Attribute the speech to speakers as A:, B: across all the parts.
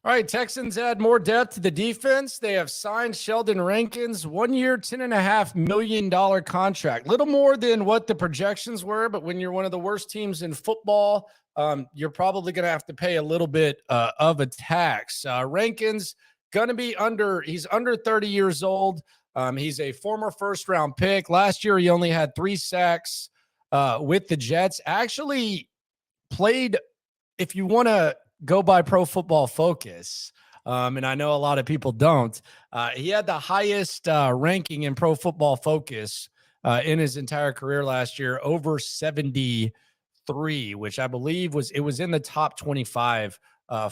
A: All right, Texans add more depth to the defense. They have signed Sheldon Rankins, 1 year, $10.5 million contract. Little more than what the projections were, but when you're one of the worst teams in football, you're probably going to have to pay a little bit of a tax. Rankins he's under 30 years old. He's a former first-round pick. Last year, he only had 3 sacks with the Jets. Actually played, if you want to go by Pro Football Focus, and I know a lot of people don't, he had the highest ranking in Pro Football Focus in his entire career last year, over 73, which I believe was in the top 25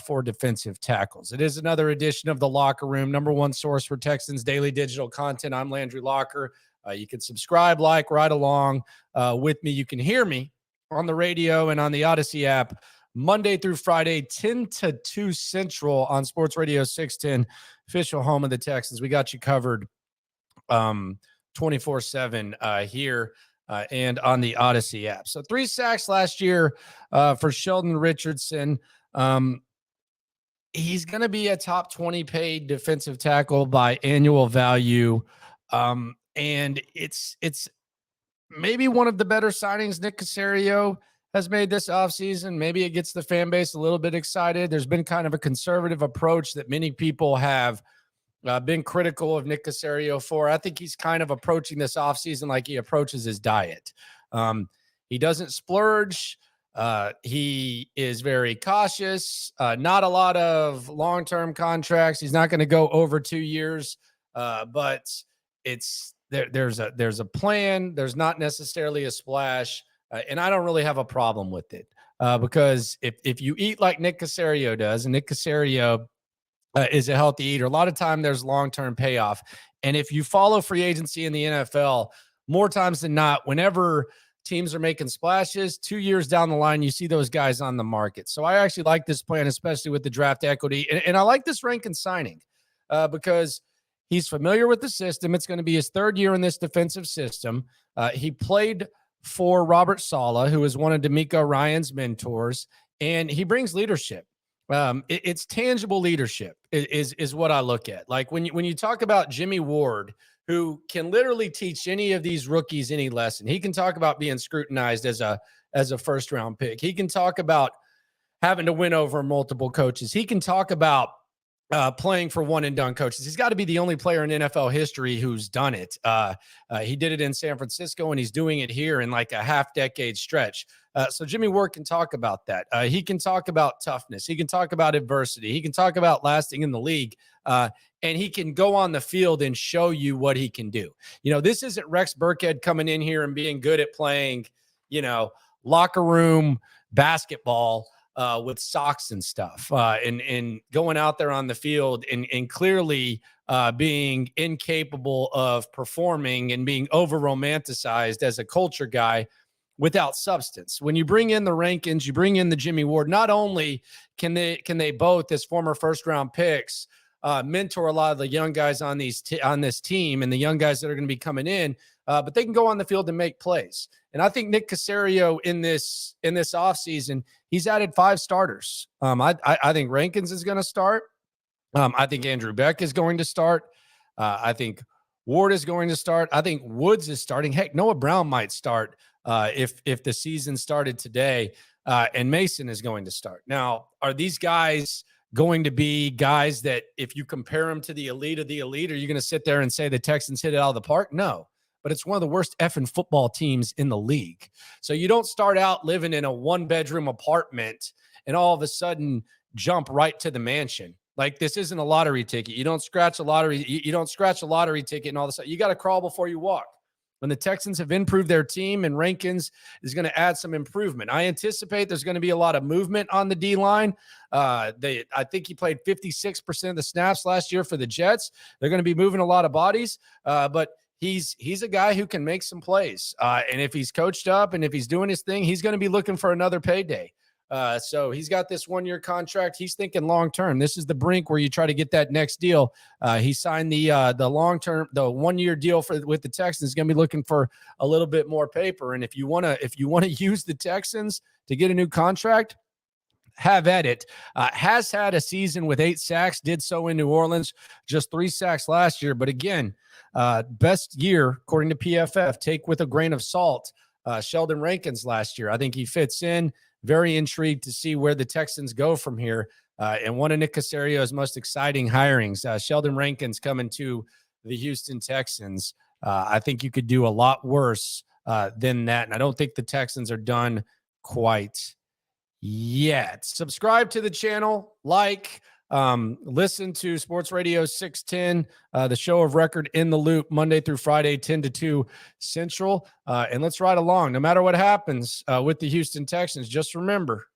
A: for defensive tackles. It is another edition of The Locker Room, number one source for Texans daily digital content. I'm Landry Locker. You can subscribe, like, ride along with me. You can hear me on the radio and on the Odyssey app Monday through Friday, 10 to 2 Central on Sports Radio 610, official home of the Texans. We got you covered 24/7 here and on the Odyssey app. So 3 sacks last year for Sheldon Richardson. He's going to be a top 20 paid defensive tackle by annual value. And it's maybe one of the better signings Nick Caserio has made this offseason. Maybe it gets the fan base a little bit excited. There's been kind of a conservative approach that many people have been critical of Nick Caserio for. I think he's kind of approaching this offseason like he approaches his diet. He doesn't splurge. He is very cautious. Not a lot of long-term contracts. He's not going to go over 2 years, but there's a plan. There's not necessarily a splash. And I don't really have a problem with it because if you eat like Nick Caserio does, and Nick Caserio is a healthy eater, a lot of time there's long-term payoff. And if you follow free agency in the NFL, more times than not, whenever teams are making splashes, 2 years down the line, you see those guys on the market. So I actually like this plan, especially with the draft equity. And I like this Rankins signing because he's familiar with the system. It's going to be his 3rd year in this defensive system. He played for Robert Saleh, who is one of D'Amico Ryan's mentors, and he brings leadership. It's tangible leadership is what I look at. Like when you talk about Jimmy Ward, who can literally teach any of these rookies any lesson. He can talk about being scrutinized as a first-round pick. He can talk about having to win over multiple coaches. He can talk about playing for one-and-done coaches. He's got to be the only player in NFL history who's done it. He did it in San Francisco, and he's doing it here in like a half-decade stretch. So Jimmy Ward can talk about that. He can talk about toughness. He can talk about adversity. He can talk about lasting in the league. And he can go on the field and show you what he can do. You know, this isn't Rex Burkhead coming in here and being good at playing, locker room basketball with socks and stuff, and going out there on the field and clearly being incapable of performing and being over-romanticized as a culture guy without substance. When you bring in the Rankins, you bring in the Jimmy Ward, not only can they both, as former first-round picks, mentor a lot of the young guys on this team and the young guys that are going to be coming in, but they can go on the field and make plays. And I think Nick Caserio in this offseason, he's added 5 starters. I think Rankins is going to start. I think Andrew Beck is going to start. I think Ward is going to start. I think Woods is starting. Heck, Noah Brown might start if the season started today, and Mason is going to start. Now, are these guys going to be guys that if you compare them to the elite of the elite, are you going to sit there and say the Texans hit it out of the park? No, but it's one of the worst effing football teams in the league. So you don't start out living in a 1-bedroom apartment and all of a sudden jump right to the mansion. Like, this isn't a lottery ticket. You don't scratch a lottery. You don't scratch a lottery ticket and all this. You got to crawl before you walk. When the Texans have improved their team and Rankins is going to add some improvement. I anticipate there's going to be a lot of movement on the D-line. I think he played 56% of the snaps last year for the Jets. They're going to be moving a lot of bodies, but he's a guy who can make some plays. And if he's coached up and if he's doing his thing, he's going to be looking for another payday. So he's got this 1-year contract. He's thinking long-term. This is the brink where you try to get that next deal. He signed the long-term, the 1-year deal with the Texans. He's going to be looking for a little bit more paper. And if you want to use the Texans to get a new contract, have at it. Has had a season with 8 sacks, did so in New Orleans, just 3 sacks last year. But again, best year, according to PFF, take with a grain of salt, Sheldon Rankins last year. I think he fits in. Very intrigued to see where the Texans go from here. And one of Nick Caserio's most exciting hirings, Sheldon Rankins coming to the Houston Texans. I think you could do a lot worse than that. And I don't think the Texans are done quite yet. Subscribe to the channel, listen to Sports Radio 610, the show of record In the Loop, Monday through Friday, 10 to 2 Central. And let's ride along. No matter what happens with the Houston Texans, just remember,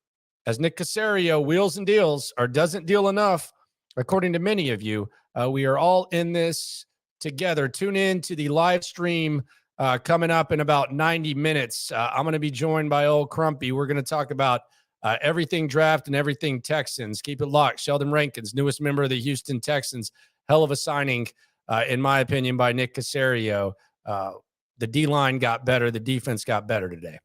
A: as Nick Caserio wheels and deals or doesn't deal enough, according to many of you, we are all in this together. Tune in to the live stream coming up in about 90 minutes. I'm going to be joined by old Crumpy. We're going to talk about everything draft and everything Texans. Keep it locked. Sheldon Rankins, newest member of the Houston Texans. Hell of a signing, in my opinion, by Nick Caserio. The D-line got better. The defense got better today.